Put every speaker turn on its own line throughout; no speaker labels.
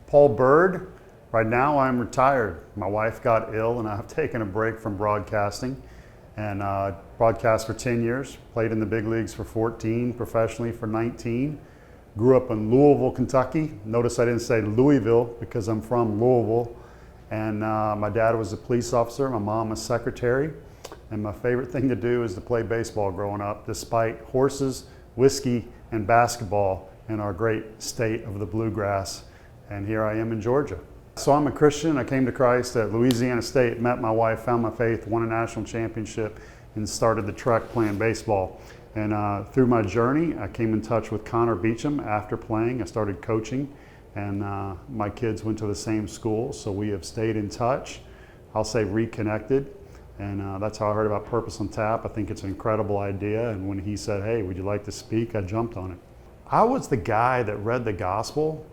Paul Byrd. Right now I'm retired. My wife got ill and I've taken a break from broadcasting and broadcast for 10 years, played in the big leagues for 14, professionally for 19. Grew up in Louisville, Kentucky. Notice I didn't say Louisville because I'm from Louisville. And my dad was a police officer, my mom a secretary. And my favorite thing to do is to play baseball growing up, despite horses, whiskey, and basketball in our great state of the bluegrass. And here I am in Georgia. So I'm a Christian. I came to Christ at Louisiana State, met my wife, found my faith, won a national championship, and started the trek playing baseball. And through my journey, I came in touch with Connor Beecham after playing. I started coaching, and my kids went to the same school, so we have stayed in touch. I'll say reconnected, and that's how I heard about Purpose on Tap. I think it's an incredible idea, and when he said, hey, would you like to speak, I jumped on it. I was the guy that read the gospel,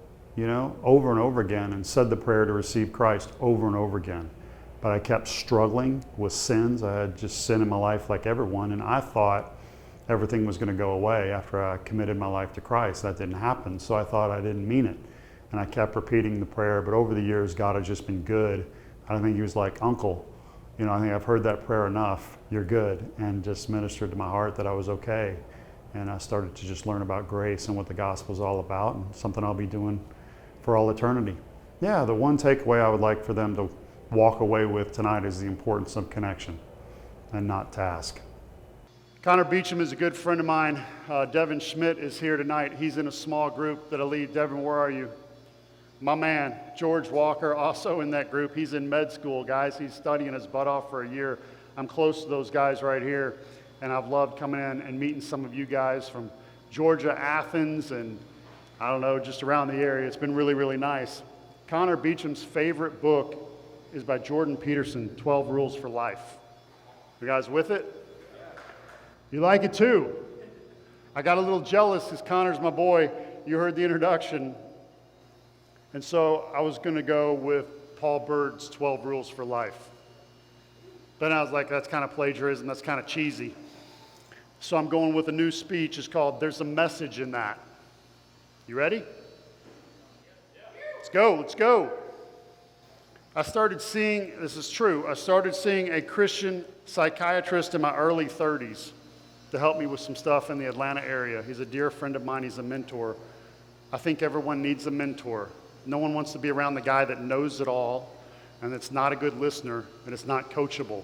over and over again and said the prayer to receive Christ over and over again. But I kept struggling with sins. I had just sin in my life like everyone, and I thought everything was going to go away after I committed my life to Christ. That didn't happen, so I thought I didn't mean it. And I kept repeating the prayer, but over the years, God has just been good. I think he was like, Uncle, I think I've heard that prayer enough, you're good, and just ministered to my heart that I was okay. And I started to just learn about grace and what the gospel is all about, and something I'll be doing for all eternity. Yeah, the one takeaway I would like for them to walk away with tonight is the importance of connection and not task. Connor Beecham is a good friend of mine. Devin Schmidt is here tonight. He's in a small group that I lead. Devin, where are you? My man, George Walker, also in that group. He's in med school, guys. He's studying his butt off for a year. I'm close to those guys right here, and I've loved coming in and meeting some of you guys from Georgia, Athens, and I don't know, just around the area. It's been really, really nice. Connor Beecham's favorite book is by Jordan Peterson, 12 Rules for Life. You guys with it? You like it too? I got a little jealous because Connor's my boy. You heard the introduction. And so I was going to go with Paul Byrd's 12 Rules for Life. Then I was like, that's kind of plagiarism. That's kind of cheesy. So I'm going with a new speech. It's called There's a Message in That. You ready? Let's go, let's go. I started seeing a Christian psychiatrist in my early 30s to help me with some stuff in the Atlanta area. He's a dear friend of mine, he's a mentor. I think everyone needs a mentor. No one wants to be around the guy that knows it all and that's not a good listener and it's not coachable.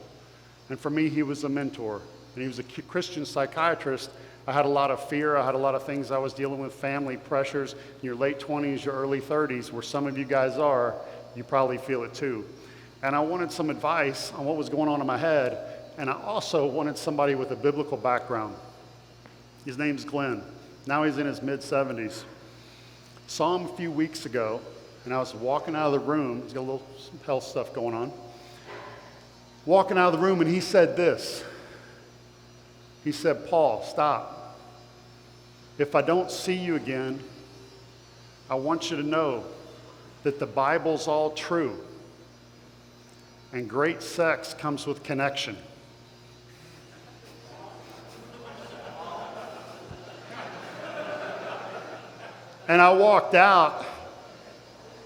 And for me, he was a mentor. And he was a Christian psychiatrist. I had a lot of fear. I had a lot of things I was dealing with, family pressures. In your late 20s, your early 30s, where some of you guys are, you probably feel it too. And I wanted some advice on what was going on in my head. And I also wanted somebody with a biblical background. His name's Glenn. Now he's in his mid-70s. Saw him a few weeks ago, and I was walking out of the room. He's got a little health stuff going on. Walking out of the room, and he said this. He said, Paul, stop. If I don't see you again, I want you to know that the Bible's all true. And great sex comes with connection. And I walked out,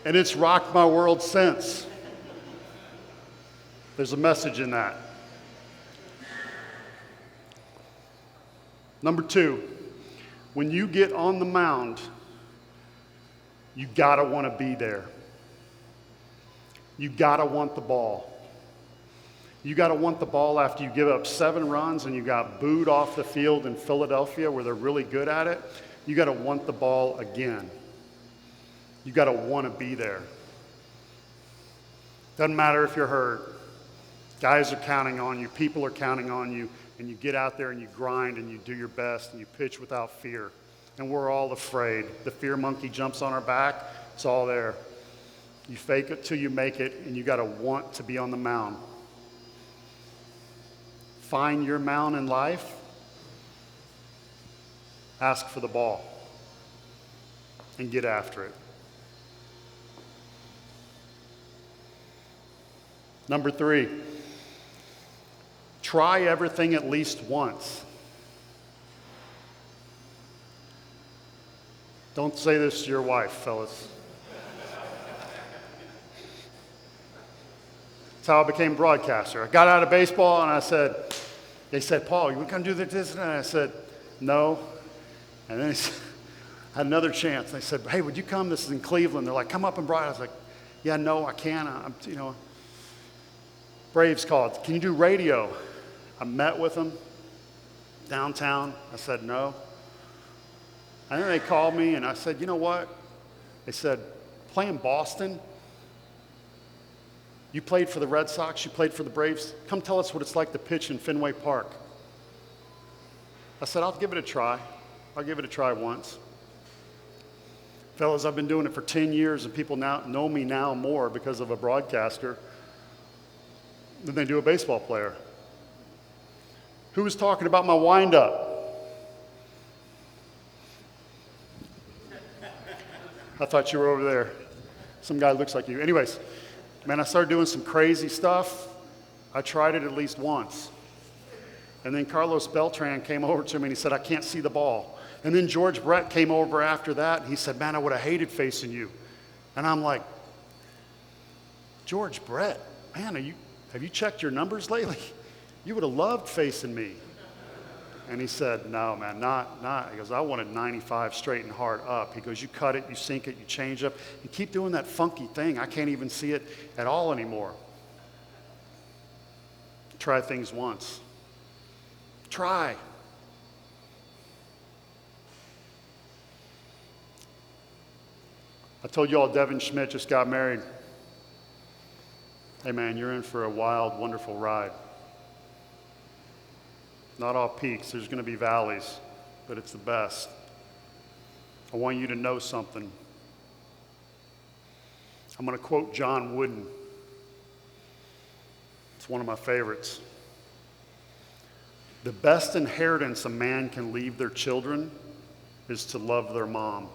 and it's rocked my world since. There's a message in that. Number 2, when you get on the mound, you gotta want to be there. You gotta want the ball. You gotta want the ball after you give up 7 runs and you got booed off the field in Philadelphia where they're really good at it. You gotta want the ball again. You gotta want to be there. Doesn't matter if you're hurt. Guys are counting on you. People are counting on you. And you get out there and you grind and you do your best and you pitch without fear. And we're all afraid. The fear monkey jumps on our back. It's all there. You fake it till you make it, and you got to want to be on the mound. Find your mound in life. Ask for the ball and get after it. Number 3, try everything at least once. Don't say this to your wife, fellas. That's how I became a broadcaster. I got out of baseball and they said, Paul, you want to do this? And I said, no. And then I had another chance. They said, hey, would you come? This is in Cleveland. They're like, come up and broadcast. I was like, yeah, no, I can't. Braves called. Can you do radio? I met with them downtown. I said, no. And then they called me and I said, you know what? They said, play in Boston. You played for the Red Sox, you played for the Braves. Come tell us what it's like to pitch in Fenway Park. I said, I'll give it a try. I'll give it a try once. Fellas, I've been doing it for 10 years and people now know me now more because of a broadcaster than they do a baseball player. Who was talking about my wind-up? I thought you were over there. Some guy looks like you. Anyways, man, I started doing some crazy stuff. I tried it at least once. And then Carlos Beltran came over to me and he said, I can't see the ball. And then George Brett came over after that and he said, man, I would have hated facing you. And I'm like, George Brett, man, have you checked your numbers lately? You would have loved facing me. And he said, no, man, not. He goes, I wanted 95 straight and hard up. He goes, you cut it, you sink it, you change up. You keep doing that funky thing. I can't even see it at all anymore. Try things once. Try. I told you all Devin Schmidt just got married. Hey, man, you're in for a wild, wonderful ride. Not all peaks, there's going to be valleys, but it's the best. I want you to know something. I'm going to quote John Wooden. It's one of my favorites. The best inheritance a man can leave their children is to love their mom.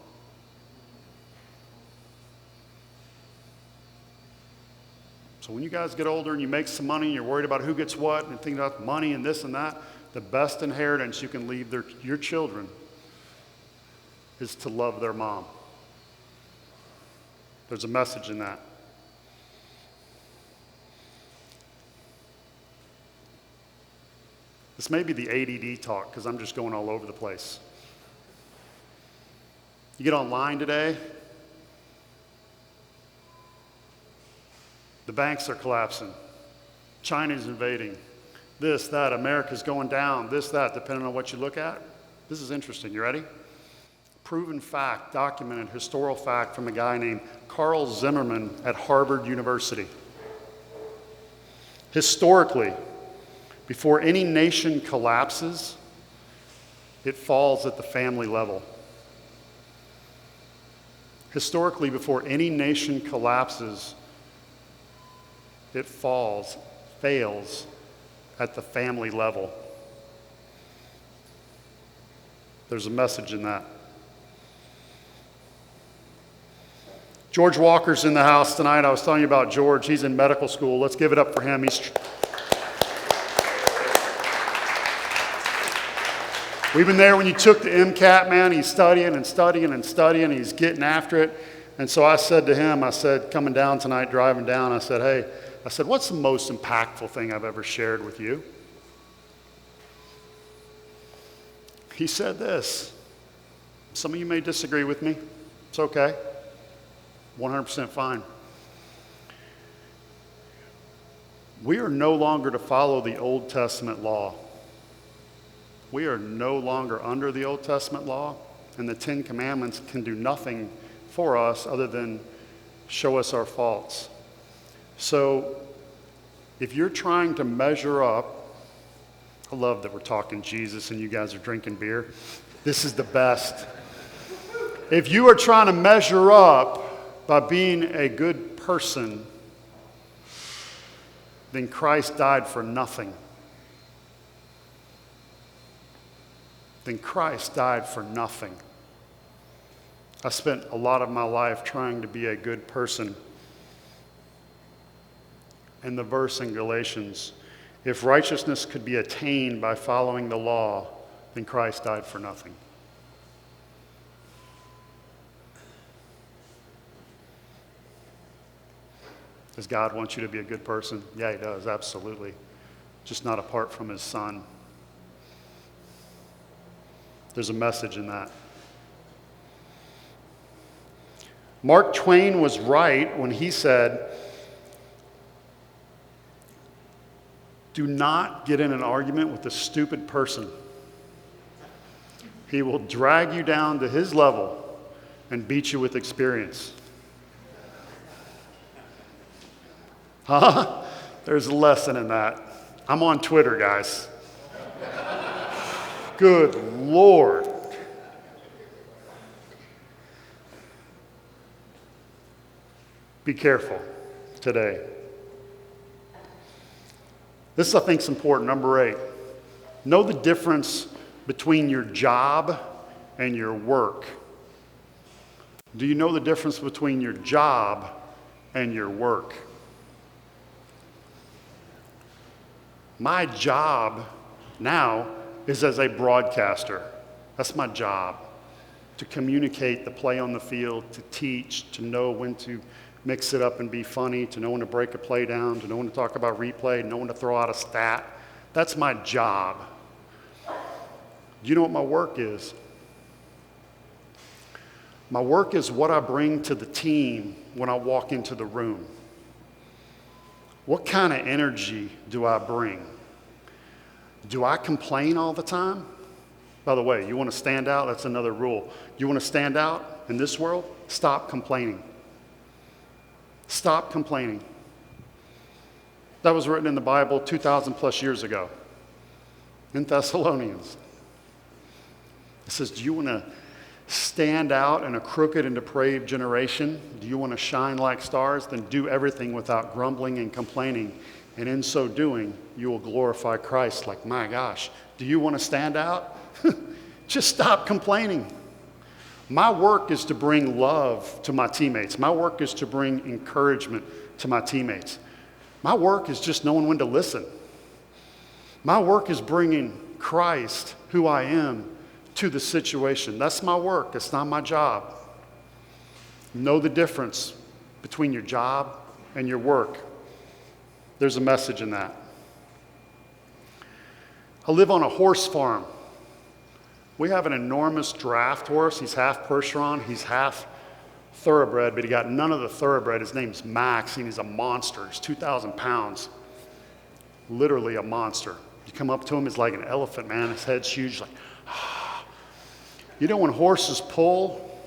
So when you guys get older and you make some money and you're worried about who gets what and thinking about money and this and that, the best inheritance you can leave your children is to love their mom. There's a message in that. This may be the ADD talk because I'm just going all over the place. You get online today, the banks are collapsing. China's invading. This, that, America's going down. This, that, depending on what you look at. This is interesting. You ready? Proven fact, documented historical fact from a guy named Carl Zimmerman at Harvard University. Historically, before any nation collapses, it falls at the family level. Historically, before any nation collapses, it fails at the family level. There's a message in that. George Walker's in the house tonight. I was telling you about George. He's in medical school. Let's give it up for him. We've been there when you took the MCAT, man. He's studying and studying and studying. He's getting after it. And so I said to him, coming down tonight, driving down, I said, what's the most impactful thing I've ever shared with you? He said this. Some of you may disagree with me. It's okay. 100% fine. We are no longer to follow the Old Testament law. We are no longer under the Old Testament law, and the Ten Commandments can do nothing for us other than show us our faults. So if you're trying to measure up, I love that we're talking Jesus and you guys are drinking beer. This is the best. If you are trying to measure up by being a good person, then Christ died for nothing. Then Christ died for nothing. I spent a lot of my life trying to be a good person. And the verse in Galatians, if righteousness could be attained by following the law, then Christ died for nothing. Does God want you to be a good person? Yeah, he does, absolutely. Just not apart from his son. There's a message in that. Mark Twain was right when he said, do not get in an argument with a stupid person. He will drag you down to his level and beat you with experience. Huh? There's a lesson in that. I'm on Twitter, guys. Good Lord. Be careful today. This, I think, is important. Number 8. Know the difference between your job and your work. Do you know the difference between your job and your work? My job now is as a broadcaster. That's my job. To communicate the play on the field, to teach, to know when to mix it up and be funny, to know when to break a play down, to know when to talk about replay, to know when to throw out a stat. That's my job. Do you know what my work is? My work is what I bring to the team when I walk into the room. What kind of energy do I bring? Do I complain all the time? By the way, you want to stand out? That's another rule. You want to stand out in this world? Stop complaining. Stop complaining. That was written in the Bible 2,000 plus years ago in Thessalonians. It says, do you want to stand out in a crooked and depraved generation? Do you want to shine like stars? Then do everything without grumbling and complaining. And in so doing, you will glorify Christ. Like, my gosh, do you want to stand out? Just stop complaining. My work is to bring love to my teammates. My work is to bring encouragement to my teammates. My work is just knowing when to listen. My work is bringing Christ, who I am, to the situation. That's my work. It's not my job. Know the difference between your job and your work. There's a message in that. I live on a horse farm. We have an enormous draft horse. He's half Percheron. He's half Thoroughbred, but he got none of the Thoroughbred. His name's Max, and he's a monster. He's 2,000 pounds. Literally a monster. You come up to him, he's like an elephant, man. His head's huge, like, You know when horses pull,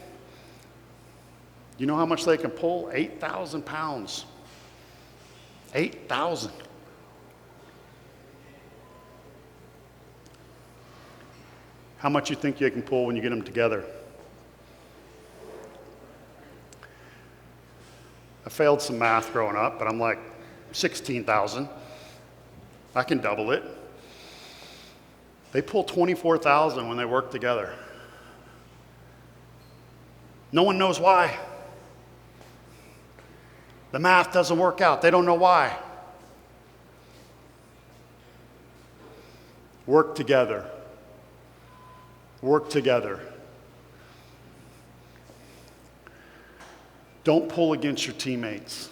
you know how much they can pull? 8,000 pounds. 8,000. How much you think you can pull when you get them together? I failed some math growing up, but I'm like, 16,000. I can double it. They pull 24,000 when they work together. No one knows why. The math doesn't work out. They don't know why. Work together. Work together. Don't pull against your teammates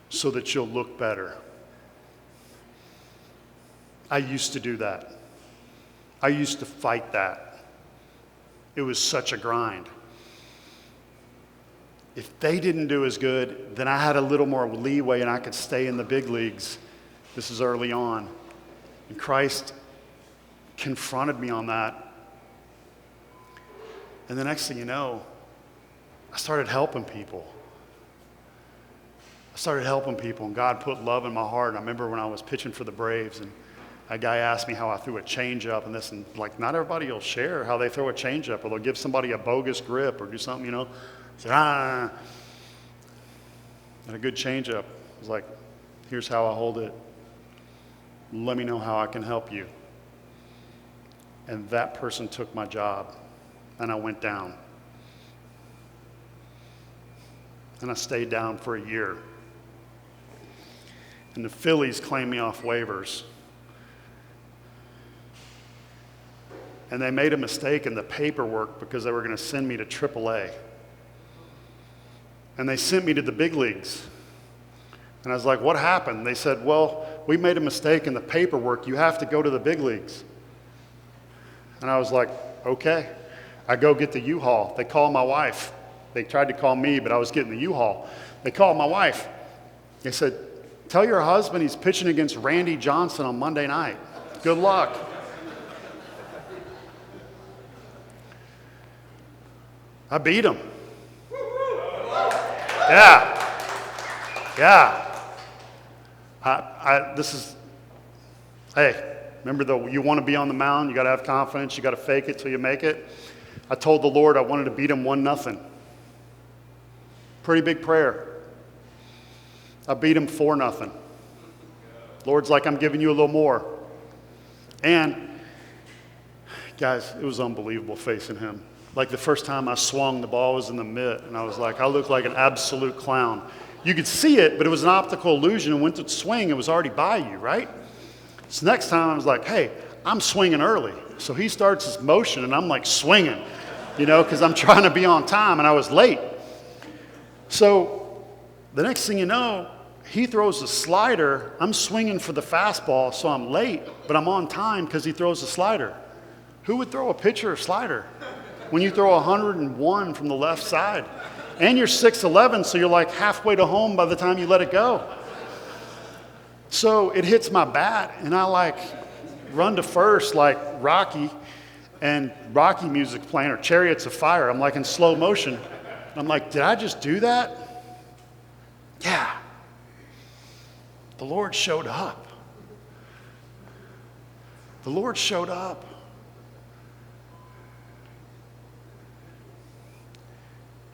so that you'll look better. I used to do that. I used to fight that. It was such a grind. If they didn't do as good, then I had a little more leeway and I could stay in the big leagues. This is early on. And Christ confronted me on that. And the next thing you know, I started helping people. And God put love in my heart. And I remember when I was pitching for the Braves, and a guy asked me how I threw a changeup and this, and like, not everybody will share how they throw a changeup, or they'll give somebody a bogus grip or do something, I said, And a good changeup was like, here's how I hold it. Let me know how I can help you. And that person took my job, and I went down. And I stayed down for a year. And the Phillies claimed me off waivers. And they made a mistake in the paperwork because they were going to send me to AAA. And they sent me to the big leagues. And I was like, what happened? They said, well, we made a mistake in the paperwork. You have to go to the big leagues. And I was like, okay. I go get the U-Haul. They call my wife. They tried to call me, but I was getting the U-Haul. They called my wife. They said, tell your husband he's pitching against Randy Johnson on Monday night. Good luck. I beat him. Yeah. Hey, remember you want to be on the mound, you got to have confidence, you got to fake it till you make it. I told the Lord I wanted to beat him 1-0. Pretty big prayer. I beat him 4-0. Lord's like, I'm giving you a little more. And guys, it was unbelievable facing him. Like the first time I swung, the ball was in the mitt, and I was like, I looked like an absolute clown. You could see it, but it was an optical illusion, and went to swing, it was already by you, right? So next time I was like, hey, I'm swinging early. So he starts his motion, and I'm like swinging, because I'm trying to be on time, and I was late. So the next thing you know, he throws a slider. I'm swinging for the fastball, so I'm late, but I'm on time because he throws a slider. Who would throw a pitcher a slider when you throw 101 from the left side? And you're 6'11", so you're like halfway to home by the time you let it go. So it hits my bat, and I run to first like Rocky, and Rocky music playing, or Chariots of Fire. I'm like in slow motion. I'm like, did I just do that? Yeah. The Lord showed up. The Lord showed up.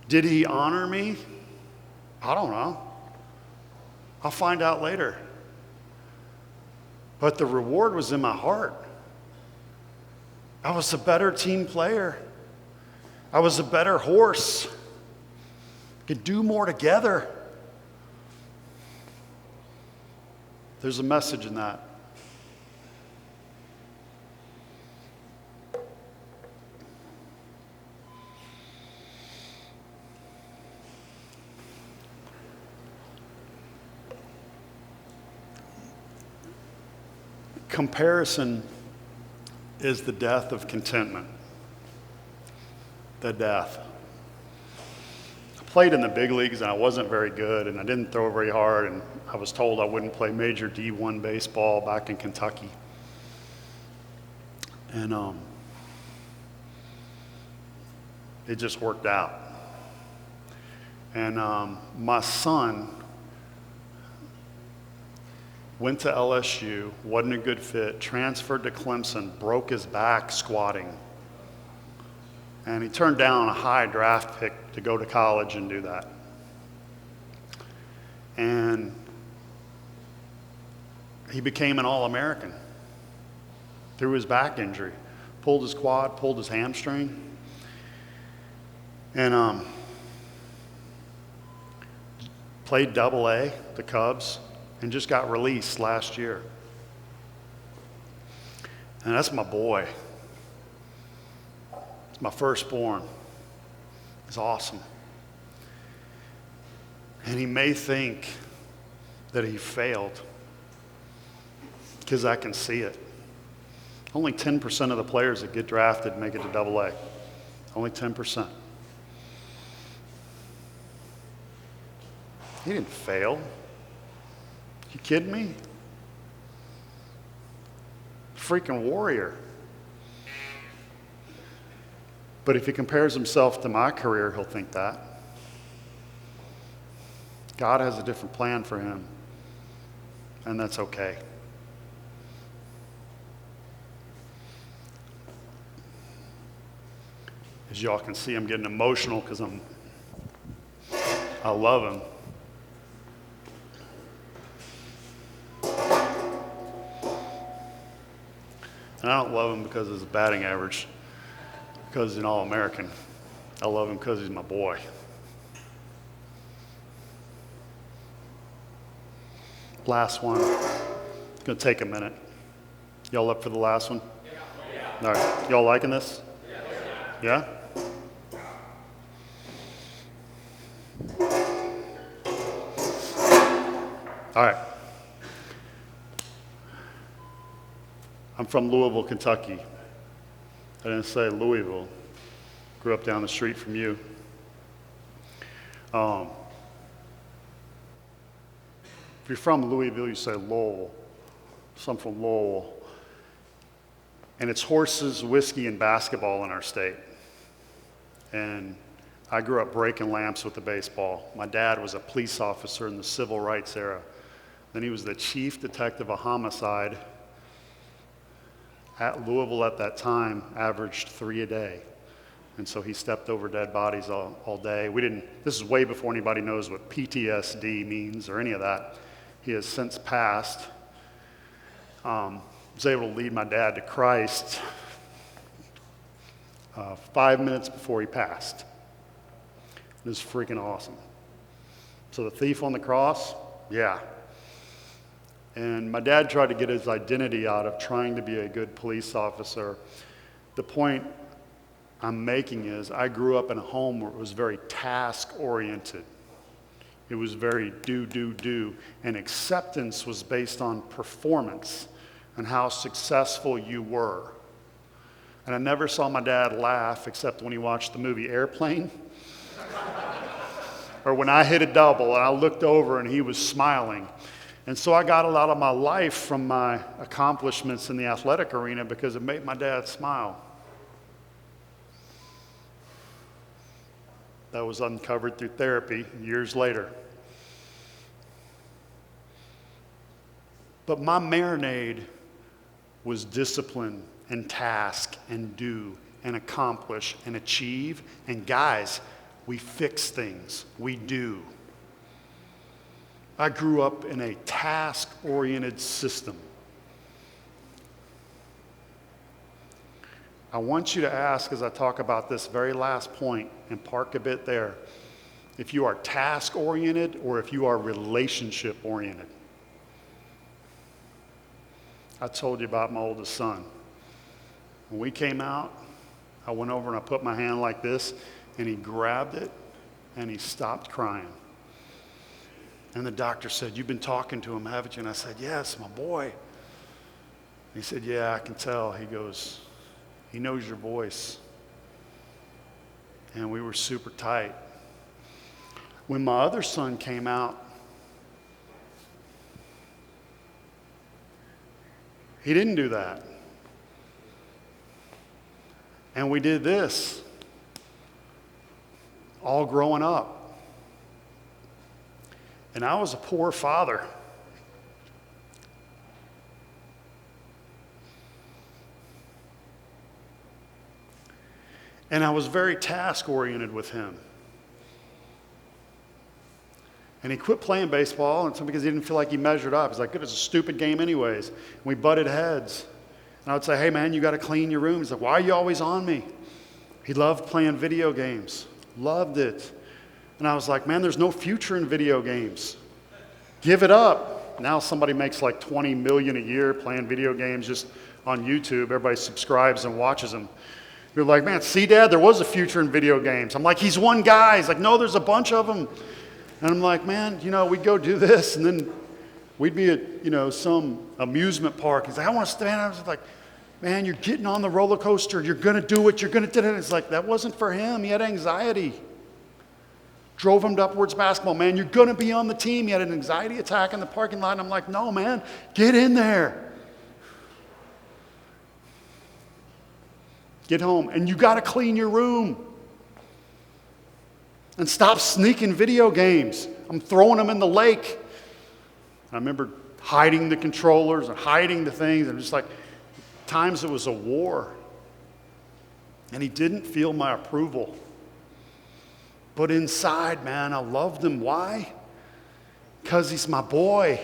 Did he honor me? I don't know. I'll find out later. But the reward was in my heart. I was a better team player. I was a better horse. Could do more together. There's a message in that. Comparison is the death of contentment. The death. I played in the big leagues and I wasn't very good and I didn't throw very hard, and I was told I wouldn't play major D1 baseball back in Kentucky. And it just worked out. And my son went to LSU, wasn't a good fit, transferred to Clemson, broke his back squatting. And he turned down a high draft pick to go to college and do that. And he became an All-American through his back injury. Pulled his quad, pulled his hamstring. And played Double-A, the Cubs, and just got released last year. And that's my boy. It's my firstborn. It's awesome. And he may think that he failed because I can see it. Only 10% of the players that get drafted make it to Double-A. Only 10%. He didn't fail. You kidding me? Freaking warrior. But if he compares himself to my career, he'll think that. God has a different plan for him, and that's okay. As y'all can see, I'm getting emotional because I love him. And I don't love him because of his batting average, because he's an All-American. I love him because he's my boy. Last one. It's going to take a minute. Y'all up for the last one? Yeah. All right. Y'all liking this? Yeah? I'm from Louisville, Kentucky. I didn't say Louisville. Grew up down the street from you. If you're from Louisville, you say Lowell. So I'm from Lowell. And it's horses, whiskey, and basketball in our state. And I grew up breaking lamps with the baseball. My dad was a police officer in the civil rights era. Then he was the chief detective of homicide at Louisville at that time, averaged 3 a day. And so he stepped over dead bodies all day. This is way before anybody knows what PTSD means or any of that. He has since passed. Was able to lead my dad to Christ 5 minutes before he passed. It was freaking awesome. So the thief on the cross, yeah. And my dad tried to get his identity out of trying to be a good police officer. The point I'm making is I grew up in a home where it was very task-oriented. It was very do, and acceptance was based on performance and how successful you were. And I never saw my dad laugh except when he watched the movie Airplane. Or when I hit a double and I looked over and he was smiling. And so I got a lot of my life from my accomplishments in the athletic arena because it made my dad smile. That was uncovered through therapy years later. But my marinade was discipline and task and do and accomplish and achieve. And guys, we fix things. We do. I grew up in a task-oriented system. I want you to ask as I talk about this very last point and park a bit there, if you are task-oriented or if you are relationship-oriented. I told you about my oldest son. When we came out, I went over and I put my hand like this, and he grabbed it, and he stopped crying. And the doctor said, "You've been talking to him, haven't you?" And I said, "Yes, my boy." He said, "Yeah, I can tell." He goes, "He knows your voice." And we were super tight. When my other son came out, he didn't do that. And we did this all growing up. And I was a poor father. And I was very task-oriented with him. And he quit playing baseball and because he didn't feel like he measured up. He's like, "Good, it's a stupid game anyways." And we butted heads. And I would say, "Hey man, you got to clean your room." He's like, "Why are you always on me?" He loved playing video games. Loved it. And I was like, "Man, there's no future in video games. Give it up." Now somebody makes like $20 million a year playing video games just on YouTube. Everybody subscribes and watches them. You're like, "Man, see, Dad, there was a future in video games." I'm like, "He's one guy." He's like, "No, there's a bunch of them." And I'm like, "Man, we'd go do this, and then we'd be at, some amusement park." He's like, "I want to stand." I was like, "Man, you're getting on the roller coaster. You're going to do it. You're going to do it." It's like, that wasn't for him. He had anxiety. Drove him to Upwards basketball. "Man, you're going to be on the team." He had an anxiety attack in the parking lot. And I'm like, "No, man, get in there. Get home. And you got to clean your room. And stop sneaking video games. I'm throwing them in the lake." I remember hiding the controllers and hiding the things. And just like, times it was a war. And he didn't feel my approval. But inside, man, I loved him. Why? Because he's my boy.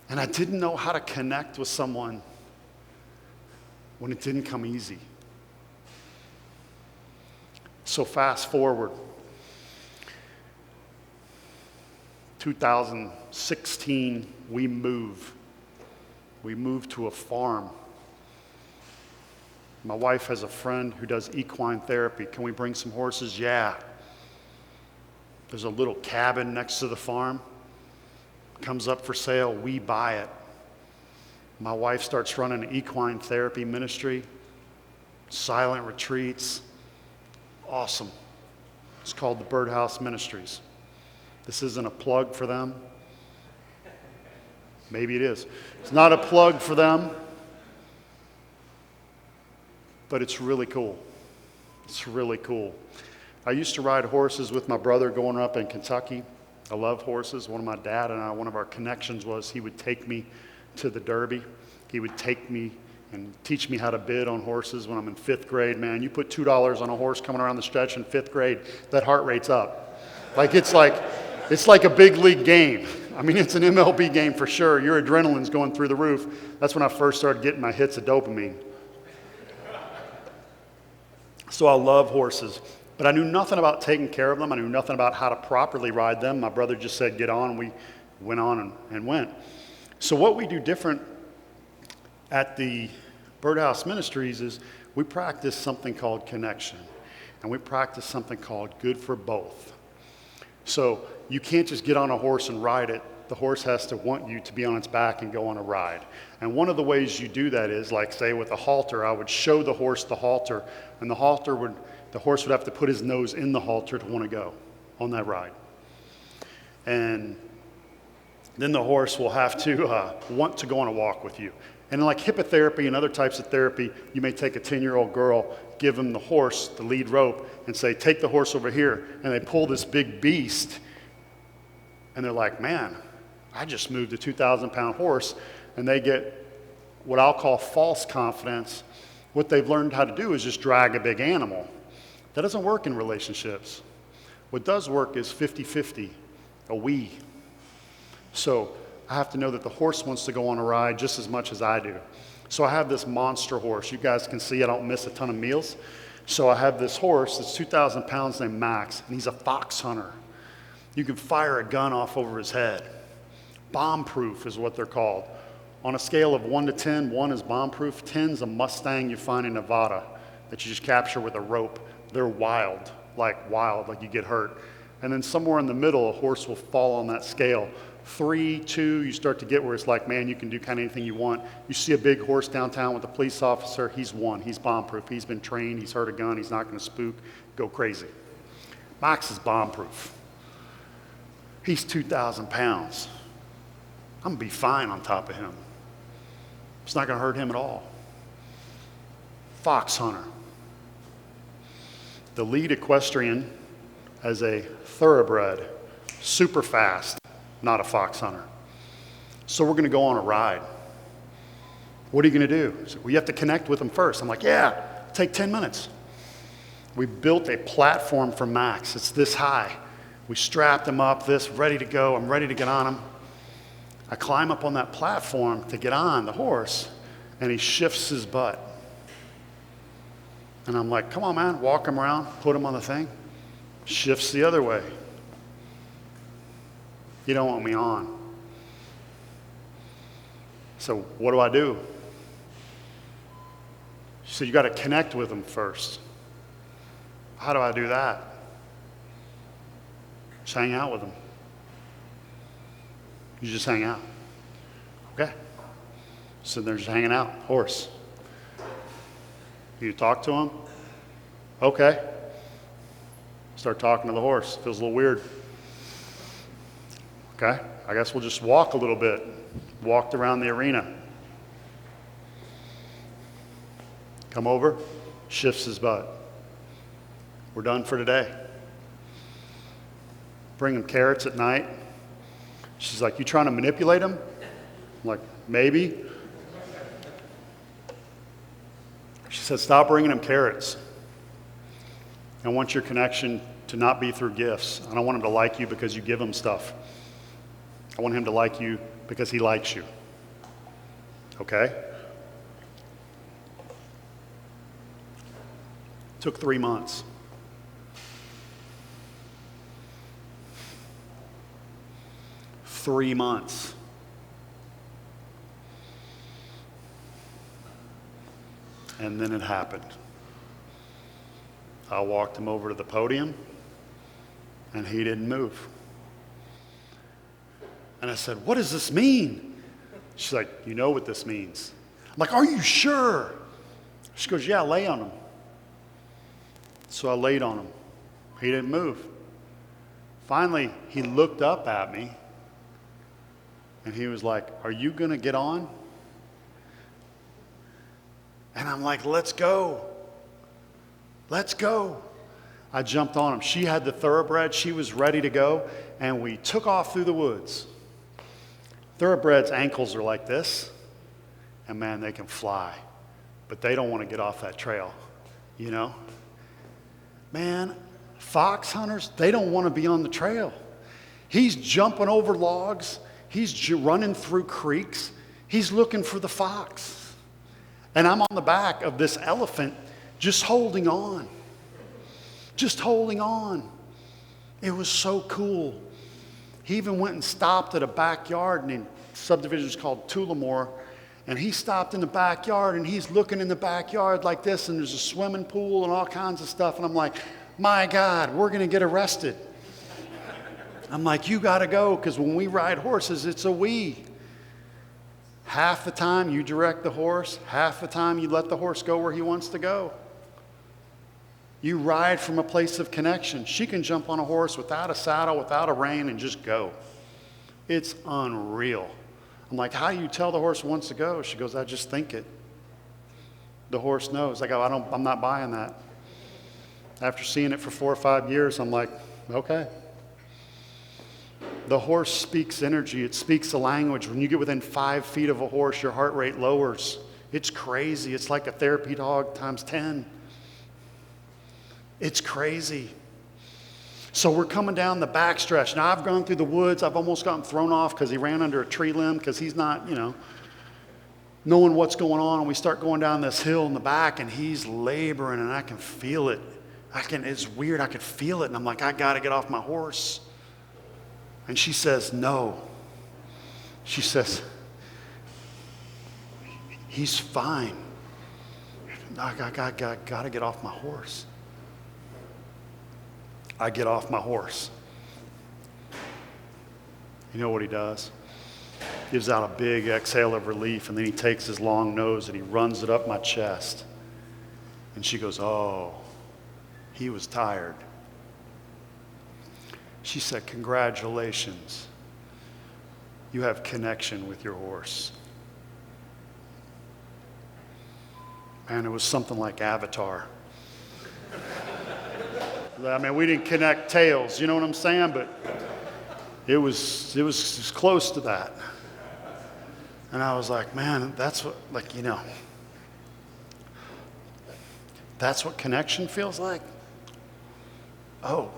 And I didn't know how to connect with someone when it didn't come easy. So fast forward. 2016, we move. We moved to a farm. My wife has a friend who does equine therapy. "Can we bring some horses?" "Yeah." There's a little cabin next to the farm. Comes up for sale. We buy it. My wife starts running an equine therapy ministry, silent retreats. Awesome. It's called the Byrd Ministries. This isn't a plug for them. Maybe it is. It's not a plug for them, but it's really cool. It's really cool. I used to ride horses with my brother growing up in Kentucky. I love horses. One of our connections was he would take me to the Derby. He would take me and teach me how to bid on horses when I'm in 5th grade. Man, you put $2 on a horse coming around the stretch in 5th grade, that heart rate's up. It's like a big league game. I mean, it's an MLB game for sure. Your adrenaline's going through the roof. That's when I first started getting my hits of dopamine. So I love horses, but I knew nothing about taking care of them. I knew nothing about how to properly ride them. My brother just said, get on. We went on and went. So what we do different at the Byrd Ministries is we practice something called connection, and we practice something called good for both. So you can't just get on a horse and ride it. The horse has to want you to be on its back and go on a ride. And one of the ways you do that is, like, say, with a halter, I would show the horse the halter, and the horse would have to put his nose in the halter to want to go on that ride. And then the horse will have to want to go on a walk with you. And like hippotherapy and other types of therapy, you may take a 10-year-old girl, give them the horse, the lead rope, and say, take the horse over here. And they pull this big beast, and they're like, man, I just moved a 2,000-pound horse. And they get what I'll call false confidence. What they've learned how to do is just drag a big animal. That doesn't work in relationships. What does work is 50-50, a we. So I have to know that the horse wants to go on a ride just as much as I do. So I have this monster horse. You guys can see I don't miss a ton of meals. So I have this horse that's 2,000 pounds named Max, and he's a fox hunter. You can fire a gun off over his head. Bomb-proof is what they're called. On a scale of 1 to 10, 1 is bomb-proof, 10 is a Mustang you find in Nevada that you just capture with a rope. They're wild, like you get hurt. And then somewhere in the middle, a horse will fall on that scale. 3, 2, you start to get where it's like, man, you can do kind of anything you want. You see a big horse downtown with a police officer, he's 1, he's bomb-proof, he's been trained, he's heard a gun, he's not gonna spook, go crazy. Max is bomb-proof. He's 2,000 pounds. I'm gonna be fine on top of him. It's not gonna hurt him at all. Fox hunter. The lead equestrian has a thoroughbred, super fast, not a fox hunter. So we're gonna go on a ride. What are you gonna do? So, well, you have to connect with him first. I'm like, yeah, take 10 minutes. We built a platform for Max. It's this high. We strapped him up, ready to go. I'm ready to get on him. I climb up on that platform to get on the horse, and he shifts his butt. And I'm like, come on, man, walk him around, put him on the thing. Shifts the other way. You don't want me on. So what do? She said, you got to connect with him first. How do I do that? Just hang out with him. You just hang out. Okay. Sitting there just hanging out. Horse. You talk to him? Okay. Start talking to the horse. Feels a little weird. Okay. I guess we'll just walk a little bit. Walked around the arena. Come over. Shifts his butt. We're done for today. Bring him carrots at night. She's like, you trying to manipulate him? I'm like, maybe. She said, stop bringing him carrots. I want your connection to not be through gifts. I don't want him to like you because you give him stuff. I want him to like you because he likes you. Okay? Took 3 months. Three months. And then it happened. I walked him over to the podium, and he didn't move. And I said, what does this mean? She's like, you know what this means. I'm like, are you sure? She goes, yeah, lay on him. So I laid on him. He didn't move. Finally, he looked up at me and he was like, are you going to get on? And I'm like, let's go. Let's go. I jumped on him. She had the thoroughbred. She was ready to go. And we took off through the woods. Thoroughbreds' ankles are like this. And man, they can fly. But they don't want to get off that trail, you know? Man, fox hunters, they don't want to be on the trail. He's jumping over logs. He's running through creeks. He's looking for the fox. And I'm on the back of this elephant just holding on. Just holding on. It was so cool. He even went and stopped at a backyard, and the subdivision is called Tullamore. And he stopped in the backyard, and he's looking in the backyard like this, and there's a swimming pool and all kinds of stuff. And I'm like, my God, we're going to get arrested. I'm like, you got to go, because when we ride horses, it's a we. Half the time you direct the horse, half the time you let the horse go where he wants to go. You ride from a place of connection. She can jump on a horse without a saddle, without a rein, and just go. It's unreal. I'm like, how do you tell the horse wants to go? She goes, I just think it. The horse knows. I go, I'm not buying that. After seeing it for 4 or 5 years, I'm like, okay. The horse speaks energy. It speaks a language. When you get within 5 feet of a horse, your heart rate lowers. It's crazy. It's like a therapy dog times 10. It's crazy. So we're coming down the backstretch. Now, I've gone through the woods. I've almost gotten thrown off because he ran under a tree limb because he's not, knowing what's going on. And we start going down this hill in the back, and he's laboring, and I can feel it. It's weird. I could feel it. And I'm like, I got to get off my horse. And she says, no. She says, he's fine. I got to get off my horse. I get off my horse. You know what he does? Gives out a big exhale of relief, and then he takes his long nose and he runs it up my chest. And she goes, oh, he was tired. She said, congratulations. You have connection with your horse. Man, it was something like Avatar. I mean, we didn't connect tails, you know what I'm saying? But it was close to that. And I was like, man, that's what, that's what connection feels like? Oh.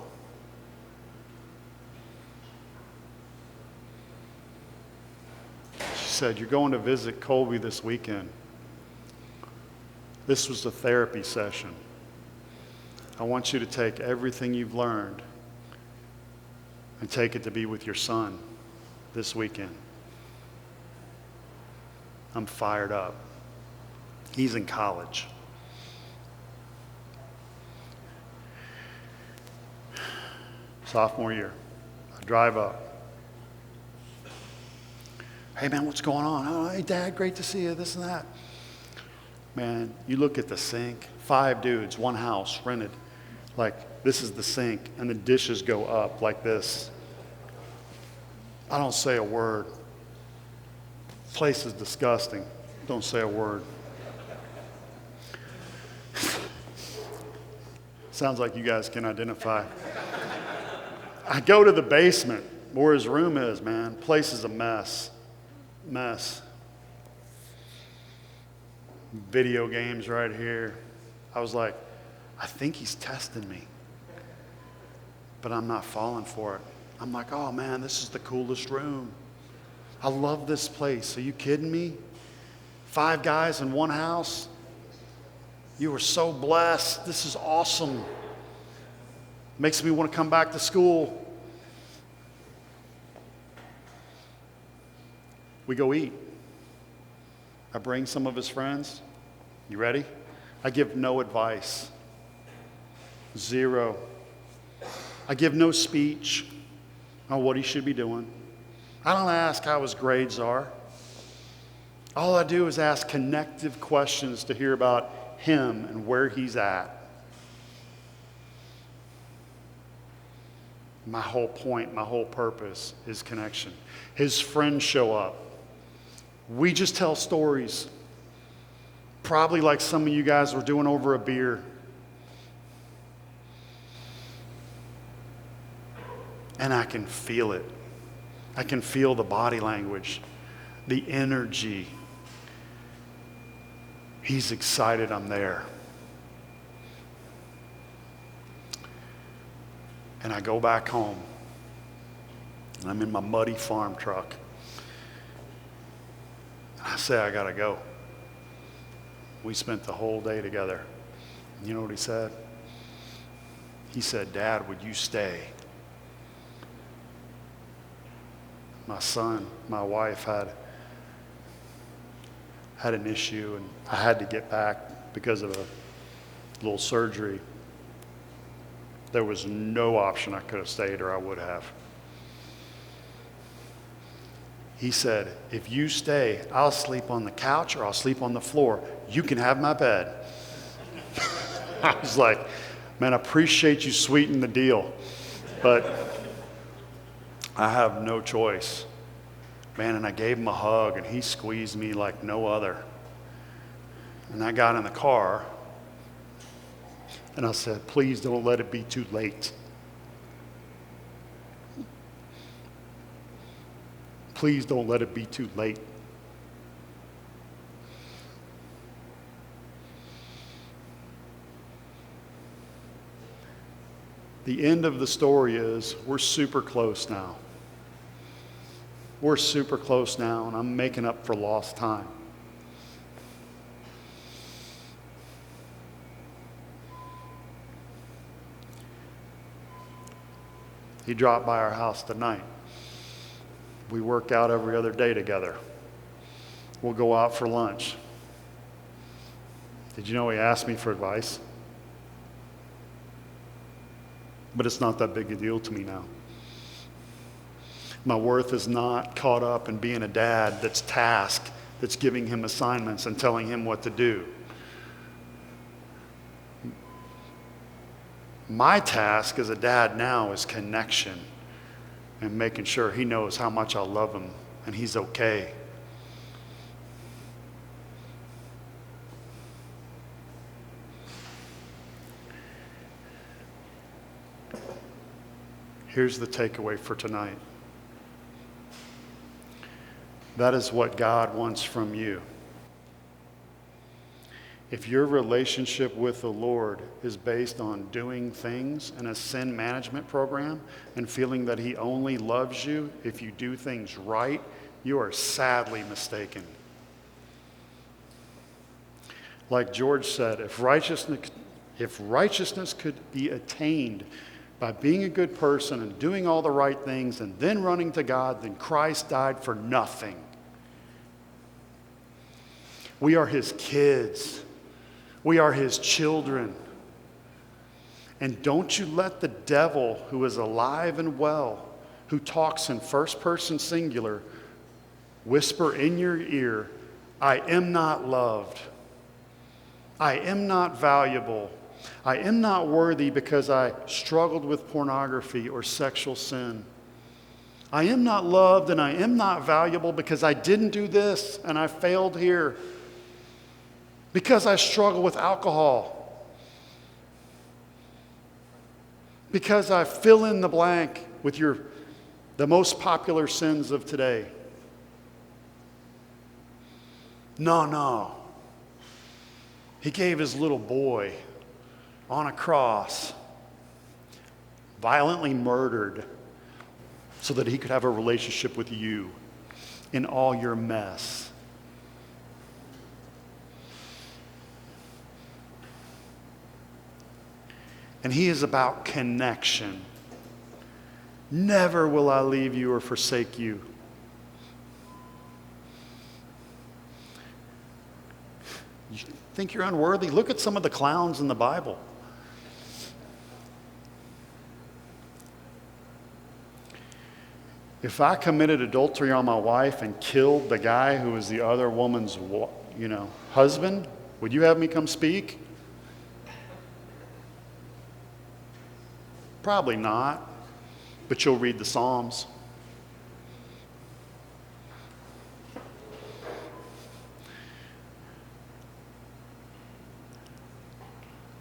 She said, you're going to visit Colby this weekend. This was a therapy session. I want you to take everything you've learned and take it to be with your son this weekend. I'm fired up. He's in college. Sophomore year. I drive up. Hey, man, what's going on? Oh, hey, Dad, great to see you, this and that. Man, you look at the sink, 5 dudes, 1 house, rented. Like, this is the sink, and the dishes go up like this. I don't say a word. Place is disgusting. Don't say a word. Sounds like you guys can identify. I go to the basement where his room is, man. Place is a mess. Mess. Video games right here. I was like, I think he's testing me, but I'm not falling for it. I'm like, oh man, this is the coolest room. I love this place. Are you kidding me? 5 guys in 1 house. You were so blessed. This is awesome. Makes me want to come back to school. We go eat. I bring some of his friends. You ready? I give no advice. 0. I give no speech on what he should be doing. I don't ask how his grades are. All I do is ask connective questions to hear about him and where he's at. My whole point, my whole purpose is connection. His friends show up. We just tell stories. Probably like some of you guys were doing over a beer. And I can feel it. I can feel the body language, the energy. He's excited I'm there. And I go back home. And I'm in my muddy farm truck. And I say, I gotta go. We spent the whole day together. And you know what he said? He said, Dad, would you stay? My son, my wife had an issue, and I had to get back because of a little surgery. There was no option I could have stayed, or I would have. He said, if you stay, I'll sleep on the couch or I'll sleep on the floor. You can have my bed. I was like, man, I appreciate you sweetening the deal, but I have no choice. Man, and I gave him a hug, and he squeezed me like no other. And I got in the car, and I said, please don't let it be too late. Please don't let it be too late. The end of the story is we're super close now. We're super close now, and I'm making up for lost time. He dropped by our house tonight. We work out every other day together. We'll go out for lunch. Did you know he asked me for advice? But it's not that big a deal to me now. My worth is not caught up in being a dad that's tasked, that's giving him assignments and telling him what to do. My task as a dad now is connection and making sure he knows how much I love him and he's okay. Here's the takeaway for tonight. That is what God wants from you. If your relationship with the Lord is based on doing things in a sin management program and feeling that He only loves you if you do things right, you are sadly mistaken. Like George said, if righteousness could be attained by being a good person and doing all the right things and then running to God, then Christ died for nothing. We are His kids. We are His children. And don't you let the devil, who is alive and well, who talks in first person singular, whisper in your ear, I am not loved. I am not valuable. I am not worthy because I struggled with pornography or sexual sin. I am not loved and I am not valuable because I didn't do this and I failed here. Because I struggle with alcohol. Because I fill in the blank with the most popular sins of today. No. He gave His little boy on a cross, violently murdered, so that He could have a relationship with you in all your mess. And He is about connection. Never will I leave you or forsake you. You think you're unworthy? Look at some of the clowns in the Bible. If I committed adultery on my wife and killed the guy who was the other woman's, husband, would you have me come speak? Probably not, but you'll read the Psalms.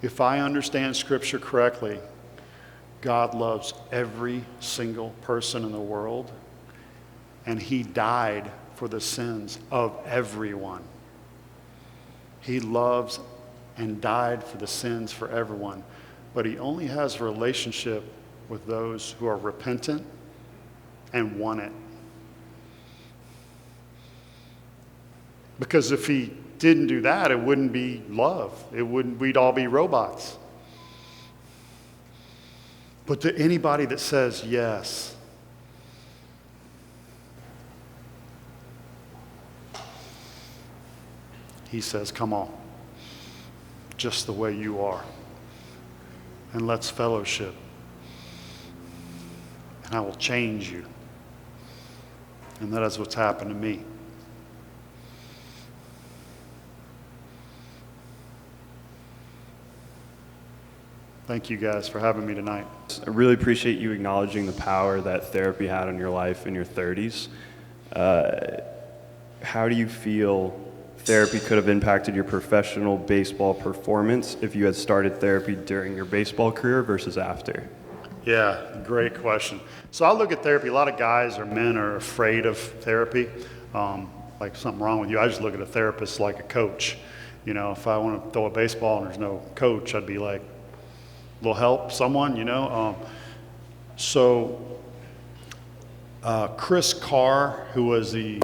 If I understand Scripture correctly, God loves every single person in the world, and He died for the sins of everyone. He loves and died for the sins for everyone, but He only has a relationship with those who are repentant and want it. Because if He didn't do that, it wouldn't be love. We'd all be robots. But to anybody that says yes, He says, come on, just the way you are, and let's fellowship, and I will change you. And that is what's happened to me. Thank you guys for having me tonight.
I really appreciate you acknowledging the power that therapy had on your life in your 30s. How do you feel therapy could have impacted your professional baseball performance if you had started therapy during your baseball career versus after?
Yeah, great question. So I look at therapy, a lot of guys or men are afraid of therapy, like something wrong with you. I just look at a therapist like a coach. If I want to throw a baseball and there's no coach, I'd be like, little help, someone, Chris Carr, who was the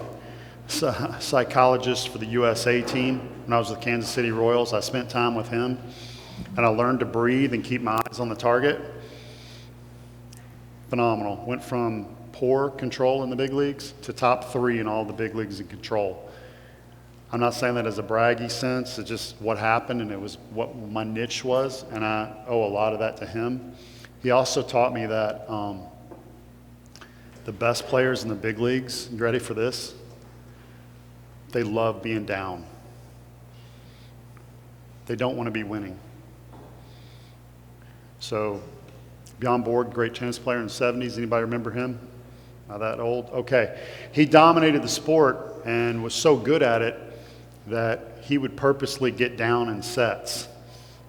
psychologist for the USA team when I was with Kansas City Royals, I spent time with him, and I learned to breathe and keep my eyes on the target. Phenomenal. Went from poor control in the big leagues to top 3 in all the big leagues in control. I'm not saying that as a braggy sense. It's just what happened, and it was what my niche was, and I owe a lot of that to him. He also taught me that the best players in the big leagues, you ready for this? They love being down. They don't want to be winning. So, Byrd, great tennis player in the 70s. Anybody remember him? Not that old? Okay. He dominated the sport and was so good at it that he would purposely get down in sets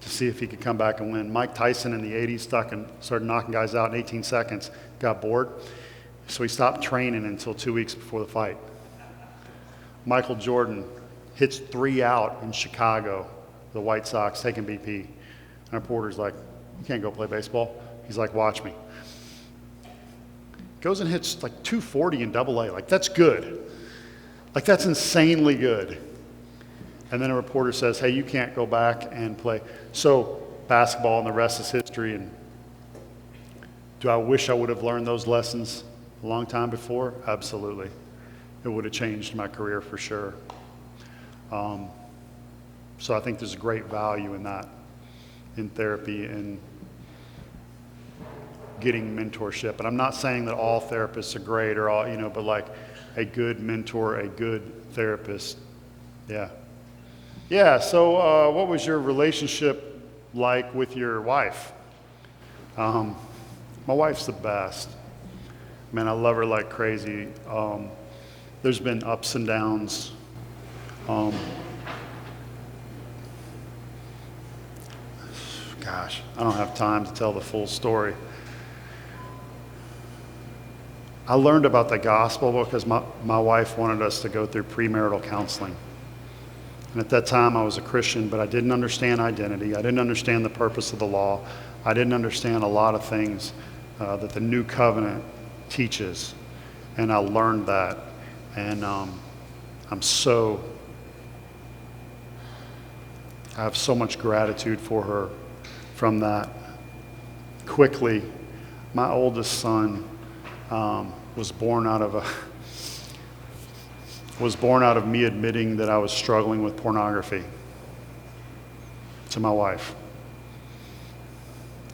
to see if he could come back and win. Mike Tyson in the 80s started knocking guys out in 18 seconds, got bored, so he stopped training until 2 weeks before the fight. Michael Jordan hits 3 out in Chicago, the White Sox, taking BP. And our reporter's like, you can't go play baseball. He's like, watch me. Goes and hits like 240 in AA. Like, that's good. Like, that's insanely good. And then a reporter says, hey, you can't go back and play. So basketball and the rest is history. And do I wish I would have learned those lessons a long time before? Absolutely. It would have changed my career for sure. So I think there's a great value in that, in therapy and getting mentorship. And I'm not saying that all therapists are great or all, but like a good mentor, a good therapist. Yeah. Yeah, so what was your relationship like with your wife? My wife's the best. Man, I love her like crazy. There's been ups and downs. Gosh, I don't have time to tell the full story. I learned about the gospel because my wife wanted us to go through premarital counseling. And at that time, I was a Christian, but I didn't understand identity. I didn't understand the purpose of the law. I didn't understand a lot of things that the new covenant teaches. And I learned that. And I have so much gratitude for her from that. Quickly, my oldest son was born out of me admitting that I was struggling with pornography to my wife.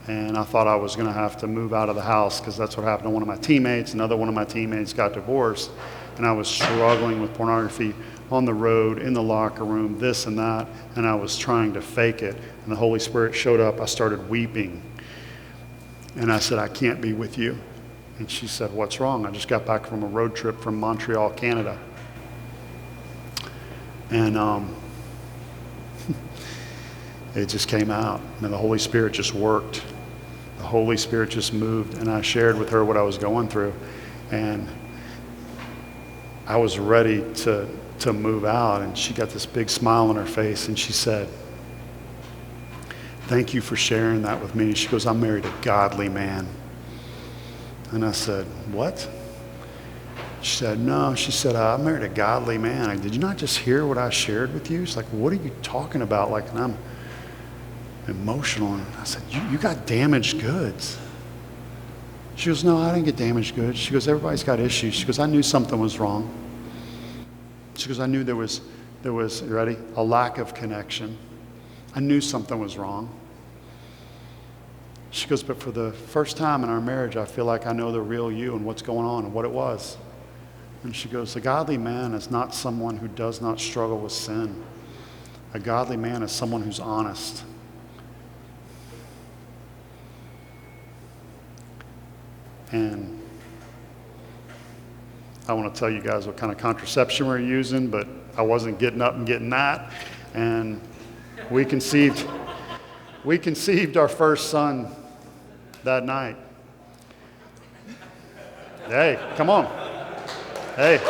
And I thought I was going to have to move out of the house because that's what happened to one of my teammates. Another one of my teammates got divorced, and I was struggling with pornography on the road, in the locker room, this and that, and I was trying to fake it. And the Holy Spirit showed up. I started weeping. And I said, I can't be with you. And she said, what's wrong? I just got back from a road trip from Montreal, Canada. And it just came out. And the Holy Spirit just worked. The Holy Spirit just moved. And I shared with her what I was going through. And I was ready to move out. And she got this big smile on her face. And she said, thank you for sharing that with me. She goes, I married a godly man. And I said, what? She said, no. She said, I married a godly man. Did you not just hear what I shared with you? She's like, what are you talking about? Like, and I'm emotional. And I said, you got damaged goods. She goes, no, I didn't get damaged goods. She goes, everybody's got issues. She goes, I knew something was wrong. She goes, I knew there was, you ready? A lack of connection. I knew something was wrong. She goes, but for the first time in our marriage, I feel like I know the real you and what's going on and what it was. And she goes, a godly man is not someone who does not struggle with sin. A godly man is someone who's honest. And I want to tell you guys what kind of contraception we're using, but I wasn't getting up and getting that. And we conceived our first son that night. Hey, come on. Hey.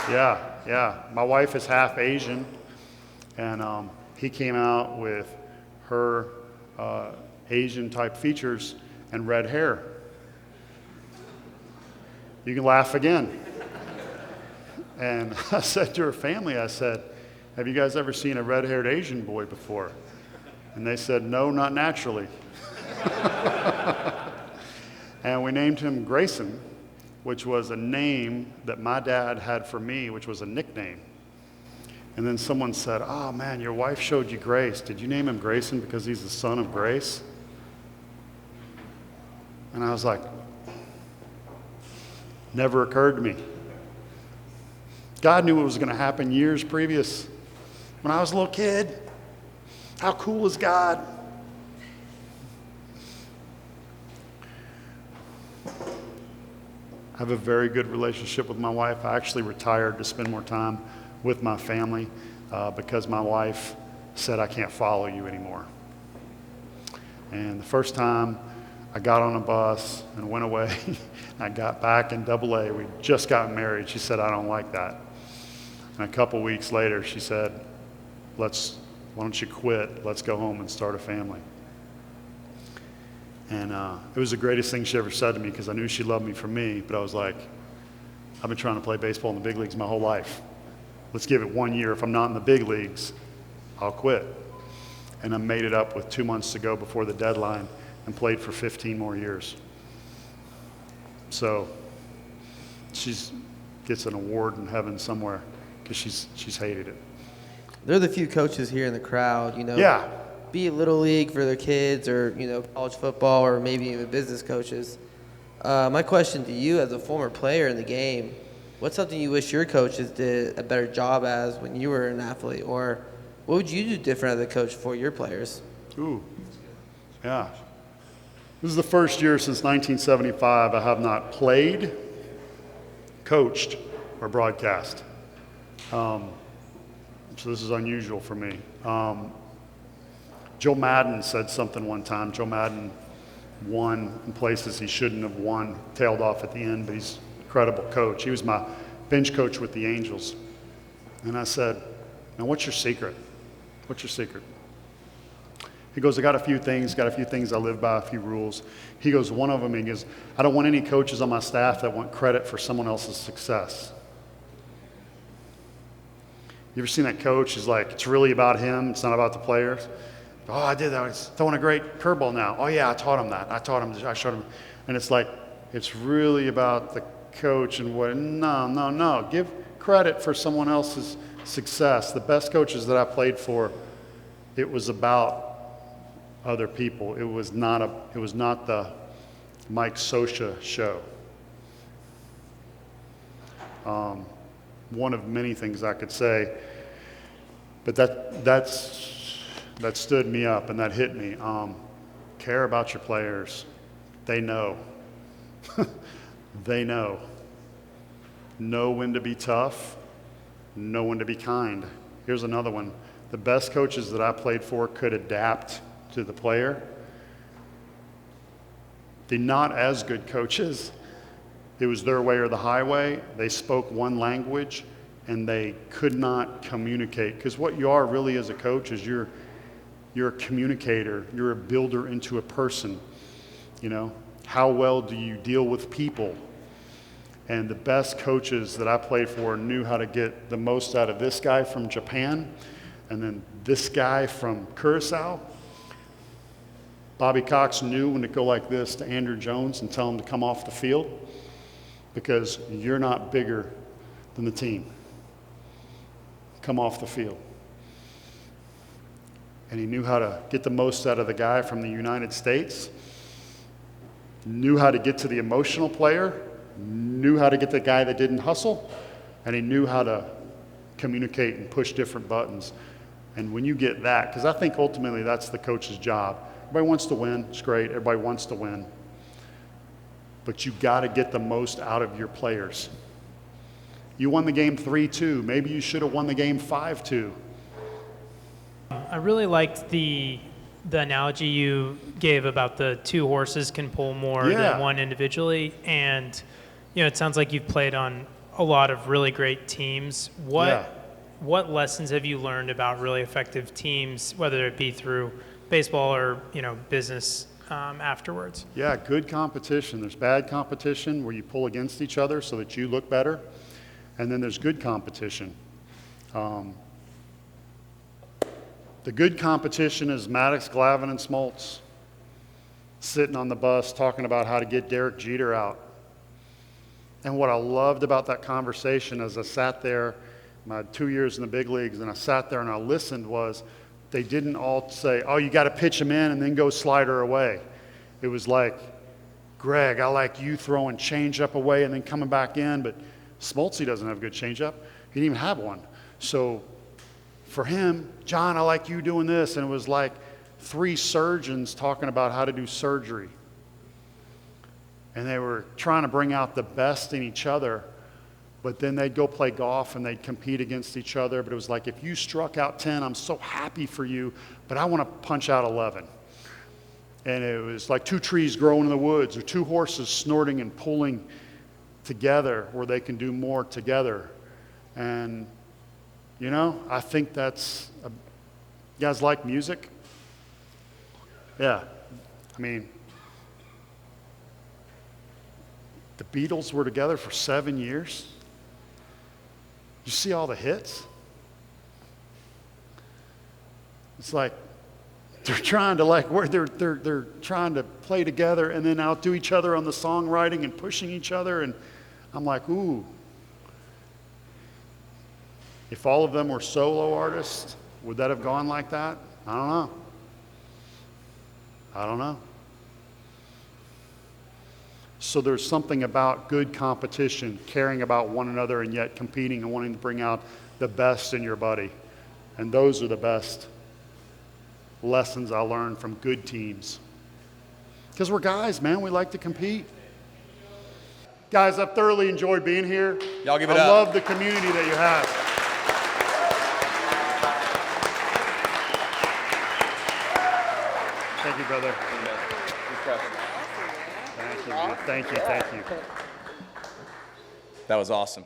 Yeah. My wife is half Asian, and he came out with her Asian type features and red hair. You can laugh again. And I said to her family, I said, have you guys ever seen a red-haired Asian boy before? And they said, no, not naturally. And we named him Grayson, which was a name that my dad had for me, which was a nickname. And then someone said, oh man, your wife showed you Grace. Did you name him Grayson because he's the son of Grace? And I was like, never occurred to me. God knew what was going to happen years previous. When I was a little kid, how cool is God? I have a very good relationship with my wife. I actually retired to spend more time with my family because my wife said, I can't follow you anymore. And the first time I got on a bus and went away, I got back in AA. We just got married. She said, I don't like that. And a couple weeks later, she said, why don't you quit? Let's go home and start a family. And it was the greatest thing she ever said to me because I knew she loved me for me, but I was like, I've been trying to play baseball in the big leagues my whole life. Let's give it 1 year. If I'm not in the big leagues, I'll quit. And I made it up with 2 months to go before the deadline and played for 15 more years. So she gets an award in heaven somewhere because she's hated it.
There are the few coaches here in the crowd,
Yeah.
be it Little League for their kids or, college football or maybe even business coaches. My question to you as a former player in the game, what's something you wish your coaches did a better job as when you were an athlete? Or what would you do different as a coach for your players?
Ooh, yeah. This is the first year since 1975 I have not played, coached, or broadcast. So this is unusual for me. Joe Madden said something one time. Joe Madden won in places he shouldn't have won, tailed off at the end, but he's an incredible coach. He was my bench coach with the Angels. And I said, now what's your secret? What's your secret? He goes, I got a few things I live by, a few rules. He goes, one of them, he goes, I don't want any coaches on my staff that want credit for someone else's success. You ever seen that coach? He's like, it's really about him, it's not about the players. Oh, I did that. He's throwing a great curveball now. Oh yeah, I taught him that. I showed him. And it's like, it's really about the coach and what, no. credit for someone else's success. The best coaches that I played for, it was about other people. It was not the Mike Scioscia show. One of many things I could say, but that stood me up and that hit me. Care about your players. They know. They know. Know when to be tough. Know when to be kind. Here's another one. The best coaches that I played for could adapt to the player. The not as good coaches, it was their way or the highway. They spoke one language and they could not communicate. Because what you are really as a coach is you're a communicator. You're a builder into a person. You know, how well do you deal with people? And the best coaches that I played for knew how to get the most out of this guy from Japan and then this guy from Curacao. Bobby Cox knew when to go like this to Andrew Jones and tell him to come off the field because you're not bigger than the team. Come off the field. And he knew how to get the most out of the guy from the United States, knew how to get to the emotional player, knew how to get the guy that didn't hustle, and he knew how to communicate and push different buttons. And when you get that, because I think ultimately that's the coach's job. Everybody wants to win. It's great. Everybody wants to win. But you got to get the most out of your players. You won the game 3-2. Maybe you should have won the game 5-2.
I really liked the analogy you gave about the two horses can pull more than one individually. And, you know, it sounds like you've played on a lot of really great teams. What lessons have you learned about really effective teams, whether it be through baseball or, you know, business afterwards? Yeah,
good competition. There's bad competition where you pull against each other so that you look better. And then there's good competition. The good competition is Maddox, Glavine, and Smoltz sitting on the bus talking about how to get Derek Jeter out. And what I loved about that conversation as I sat there, my 2 years in the big leagues, and I sat there and I listened, was they didn't all say, oh, you got to pitch him in and then go slider away. It was like, Greg, I like you throwing changeup away and then coming back in, but Smoltz doesn't have a good changeup. He didn't even have one. So for him, John, I like you doing this. And it was like 3 surgeons talking about how to do surgery. And they were trying to bring out the best in each other, but then they'd go play golf and they'd compete against each other. But it was like, if you struck out 10, I'm so happy for you, but I want to punch out 11. And it was like 2 trees growing in the woods or 2 horses snorting and pulling together where they can do more together. And, you know, I think that's, you guys like music? Yeah. I mean, the Beatles were together for 7 years. You see all the hits? It's like they're trying to they're trying to play together and then outdo each other on the songwriting and pushing each other, and I'm like, ooh. If all of them were solo artists, would that have gone like that? I don't know. I don't know. So there's something about good competition, caring about one another and yet competing and wanting to bring out the best in your buddy. And those are the best lessons I learned from good teams. Because we're guys, man. We like to compete. Guys, I've thoroughly enjoyed being here.
Y'all give it
up. I
up.
love the community that you have. Thank you, brother. Thank you. Thank you.
That was awesome.